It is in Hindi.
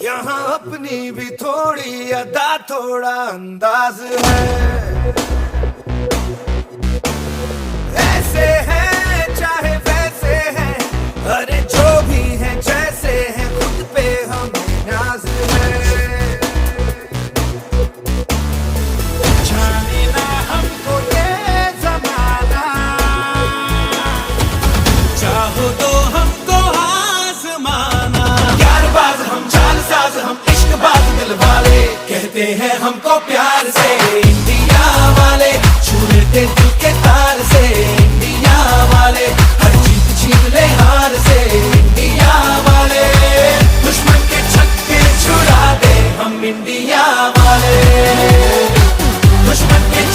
यहाँ अपनी भी थोड़ी अदा थोड़ा अंदाज है। ऐसे हैं चाहे वैसे हैं, अरे जो भी हैं जैसे हैं, खुद पे हमें नाज है। जाने ना हमको ये जमाना, चाहो तो हमको आजमाना। यारबाज हम, चालसाज हम, इश्कबाज दिल वाले, कहते हैं हमको प्यार से इंडिया वाले, छू लेते दिल के तार से इंडिया वाले, हर जीत छीन ले हार से इंडिया वाले, दुश्मन के छक्के छुड़ा दे हम इंडिया वाले, दुश्मन के